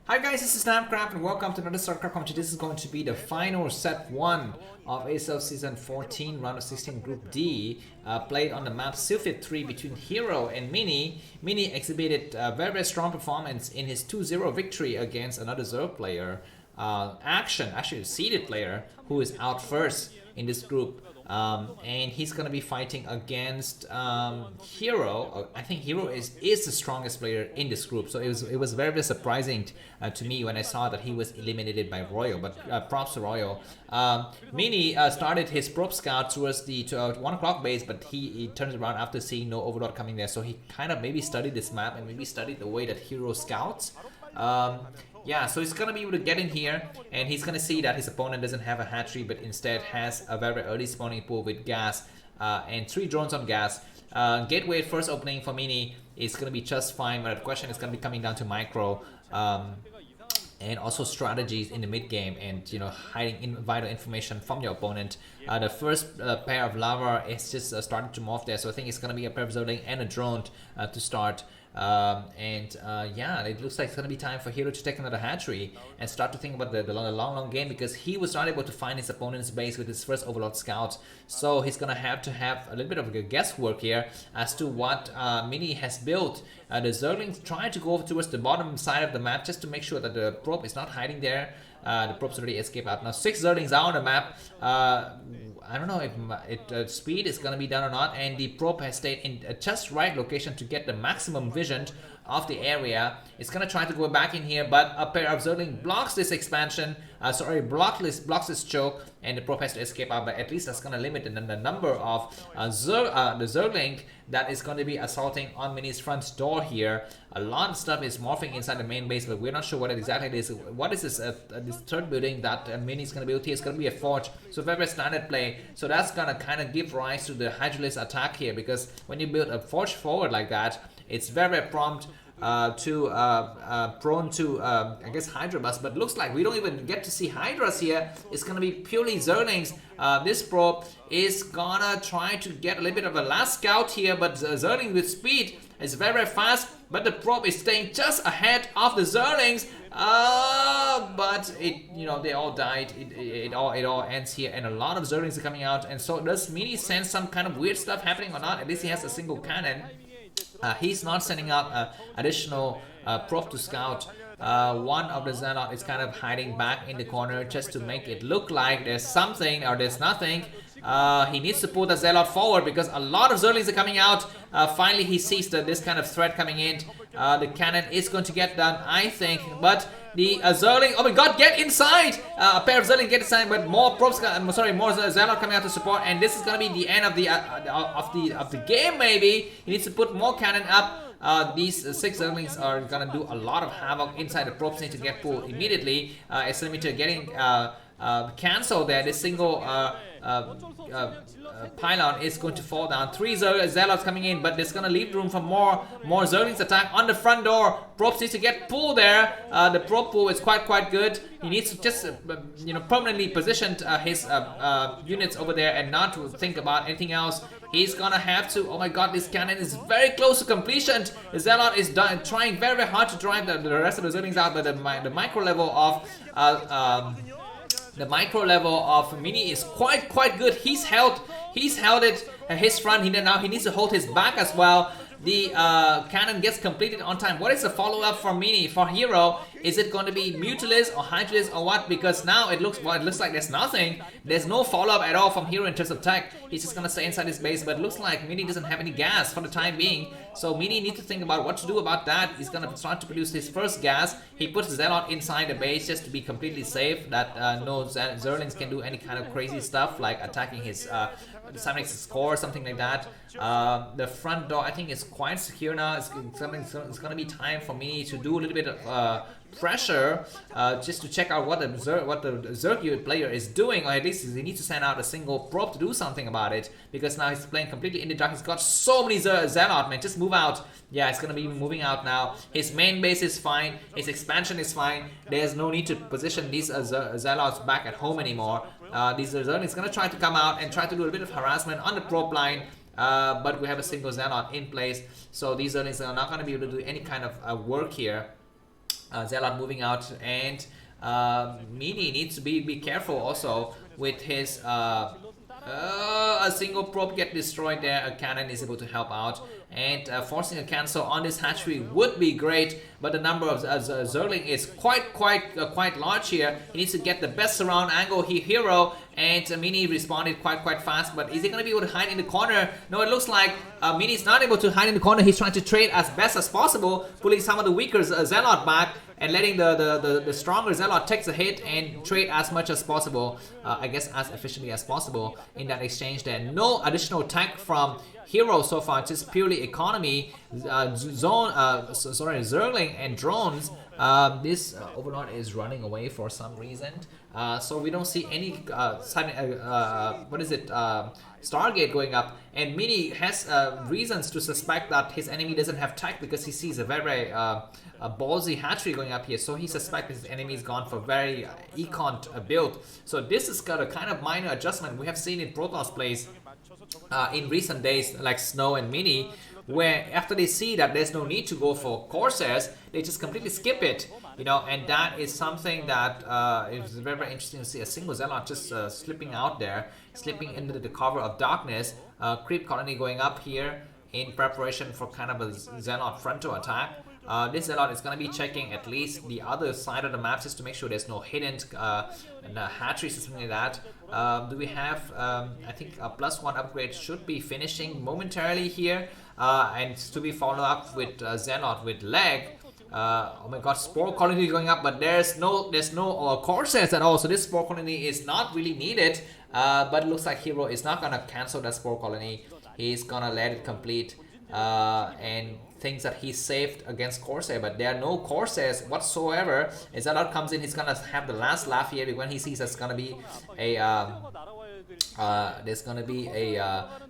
Hi guys, this is Starcraft and welcome to another Starcraft commentary. This is going to be the final set 1 of ASL Season 14, Round of 16 Group D, played on the map Sylphid 3 between Hero and Mini. Mini exhibited a very strong performance in his 2-0 victory against another Zerg player, actually a seeded player, who is out first in this group. And he's gonna be fighting against Hero. I think Hero is the strongest player in this group, so it was very surprising to me when I saw that he was eliminated by Royal. But props to Royal. Mini started his probe scout towards the 1 o'clock base, but he turns around after seeing no Overlord coming there, so he kind of maybe studied this map and maybe studied the way that Hero scouts. Yeah, so he's gonna be able to get in here, and he's gonna see that his opponent doesn't have a hatchery, but instead has a very early spawning pool with gas and 3 drones on gas. Gateway first opening for Mini is gonna be just fine, but the question is gonna be coming down to micro and also strategies in the mid game, and hiding vital information from your opponent. The first pair of lava is just starting to morph there, so I think it's gonna be a pair of Zerling and a drone to start. Yeah, it looks like it's gonna be time for Hero to take another hatchery and start to think about the long game, because he was not able to find his opponent's base with his first Overlord scout. So he's gonna have to have a little bit of a guesswork here as to what Mini has built. The Zerglings try to go over towards the bottom side of the map just to make sure that the probe is not hiding there. The probe's already escaped out. Now 6 Zerglings are on the map. I don't know if speed is gonna be done or not, and the probe has stayed in just right location to get the maximum vision of the area. It's gonna try to go back in here, but a pair of Zerling blocks this expansion. Blocks this choke, and the probe has to escape out. But at least that's gonna limit the number of the Zerling that is going to be assaulting on Mini's front door here. A lot of stuff is morphing inside the main base, but we're not sure what exactly it is. What is this this third building that Mini is going to build here? It's going to be a forge, so very standard play. So that's going to kind of give rise to the Hydralisk attack here, because when you build a forge forward like that, it's very prompt prone to I guess Hydra bust, but looks like we don't even get to see Hydras here. It's gonna be purely Zerlings. This probe is gonna try to get a little bit of a last scout here, but Zerling with speed is very fast, but the probe is staying just ahead of the Zerlings. But they all died. It all ends here, and a lot of Zerlings are coming out. And so does Mini sense some kind of weird stuff happening or not? At least he has a single cannon. He's not sending out additional probe to scout. One of the Zealot is kind of hiding back in the corner just to make it look like there's something or there's nothing. He needs to pull the Zealot forward because a lot of Zerlings are coming out. Finally, he sees this kind of threat coming in. The cannon is going to get done, I think, but the Zerling, oh my god, get inside! A pair of Zerling get inside, but more probes, more Zealot coming out to support, and this is gonna be the end of the game. Maybe he needs to put more cannon up. These 6 Zerlings are gonna do a lot of havoc inside. The probes need to get pulled immediately. Estimator getting cancelled there. This single pylon is going to fall down. 3 Zealots coming in, but it's gonna leave room for more Zerlings attack on the front door. Probes needs to get pulled there. The probe pull is quite good. He needs to just permanently position his units over there and not to think about anything else. He's gonna have to. Oh my god, this cannon is very close to completion. The Zealot is trying very hard to drive the rest of the Zerlings out, but the micro level of Mini is quite good. He's held it his front. Now he needs to hold his back as well. The cannon gets completed on time. What is the follow-up for Mini? For Hero, is it going to be Mutalisk or Hydralisk or what? Because now it looks like there's nothing. There's no follow-up at all from Hero in terms of tech. He's just gonna stay inside his base, but it looks like Mini doesn't have any gas for the time being. So Mini needs to think about what to do about that. He's gonna start to produce his first gas. He puts Zealot inside the base just to be completely safe, that no Zerlings can do any kind of crazy stuff like attacking his Samnix's core or something like that. The front door, I think, is quite secure now. It's gonna be time for me to do a little bit of pressure just to check out what the Zerg player is doing, or at least he needs to send out a single probe to do something about it, because now he's playing completely in the dark. He's got so many Zealot, man. Just move out. Yeah, it's gonna be moving out now. His main base is fine. His expansion is fine. There's no need to position these Zealots back at home anymore. These Zerlings gonna try to come out and try to do a bit of harassment on the probe line. But we have a single Zealot in place, so these Zerlings are not gonna be able to do any kind of work here. Zealot moving out, and Mini needs to be careful also with his a single probe get destroyed there. A cannon is able to help out, and forcing a cancel on this hatchery would be great, but the number of Zerling is quite large here. He needs to get the best surround angle hero, and Mini responded quite fast, but is he going to be able to hide in the corner? No, it looks like Mini is not able to hide in the corner. He's trying to trade as best as possible, pulling some of the weaker Zealot back and letting the stronger Zealot take the hit and trade as much as possible, I guess as efficiently as possible in that exchange there. No additional tech from Hero so far, just purely economy, Zerling and drones. This Overlord is running away for some reason, so we don't see any Stargate going up, and Mini has reasons to suspect that his enemy doesn't have tech because he sees a very ballsy hatchery going up here, so he suspects his enemy is gone for very econ build. So this is got a kind of minor adjustment we have seen in Protoss plays in recent days, like Snow and Mini, where after they see that there's no need to go for Corsairs, they just completely skip it, you know, and that is something that is very interesting to see. A single Zealot just slipping out there, slipping into the cover of darkness. Creep colony going up here in preparation for kind of a Zealot frontal attack. This Zealot is going to be checking at least the other side of the map just to make sure there's no hidden hatcheries or something like that. Do we have, I think a +1 upgrade should be finishing momentarily here, and to be followed up with Zealot with leg. Oh my god, Spore Colony going up, but there's no Corsairs at all, so this Spore Colony is not really needed, but it looks like Hero is not going to cancel that Spore Colony. He's going to let it complete, and thinks that he's saved against Corsair, but there are no Corsairs whatsoever. As Zealot comes in, he's gonna have the last laugh here when he sees there's gonna be a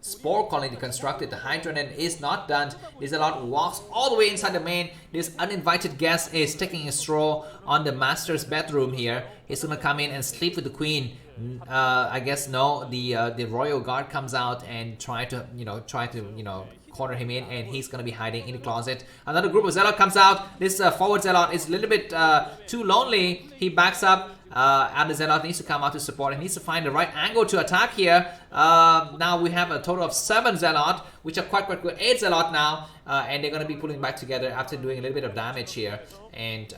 Spore Colony constructed. The Hydronen is not done. This Zealot walks all the way inside the main. This uninvited guest is taking a stroll on the Master's bedroom here. He's gonna come in and sleep with the Queen. I guess no. The Royal Guard comes out and try to corner him in, and he's gonna be hiding in the closet. Another group of Zealot comes out. This forward Zealot is a little bit too lonely. He backs up, and the Zealot needs to come out to support. He needs to find the right angle to attack here. Now we have a total of 7 Zealot, which are quite good. 8 Zealot now, and they're gonna be pulling back together after doing a little bit of damage here, and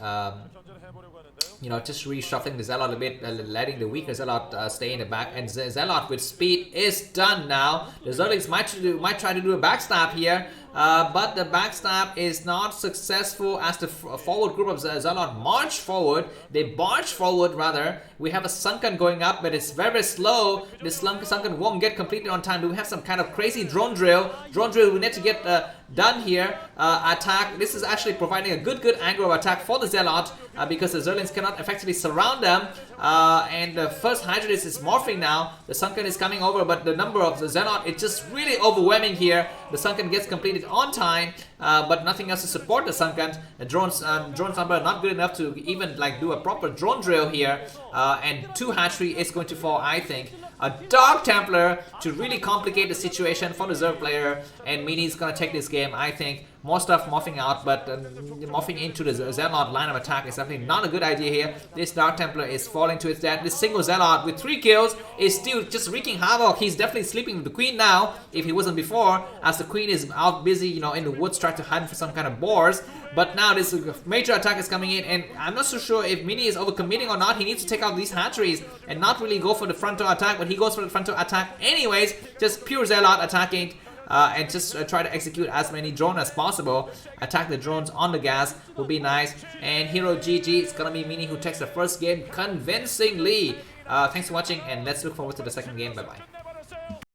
just reshuffling the Zealot a bit, letting the weaker Zealot stay in the back, and Zealot with speed is done now. The Zerlings might try to do a backstab here, but the backstab is not successful as the forward group of Zealot march forward. They barge forward rather. We have a Sunken going up, but it's very slow. This Sunken won't get completed on time. Do we have some kind of crazy drone drill? Drone drill we need to get done here. Attack. This is actually providing a good angle of attack for the Zealot, because the Zerlings cannot effectively surround them. And the first Hydrodis is morphing now. The Sunken is coming over, but the number of the Zealot, it's just really overwhelming here. The Sunken gets completed on time, but nothing else to support the Sunken. The drones number not good enough to even do a proper drone drill here, and 2 hatchery is going to fall, I think. A Dark Templar to really complicate the situation for the Zerg player, and Mini is gonna take this game, I think. More stuff morphing out, but morphing into the Zealot line of attack is definitely not a good idea here. This Dark Templar is falling to its death. This single Zealot with 3 kills is still just wreaking havoc. He's definitely sleeping with the Queen now, if he wasn't before, as the Queen is out busy, in the woods trying to hide for some kind of boars. But now this major attack is coming in, and I'm not so sure if Mini is overcommitting or not. He needs to take out these hatcheries and not really go for the frontal attack, but he goes for the frontal attack anyways. Just pure Zealot attacking, and just try to execute as many drones as possible. Attack the drones on the gas would be nice. And Hero GG, it's gonna be Mini who takes the first game convincingly. Thanks for watching, and let's look forward to the second game. Bye bye.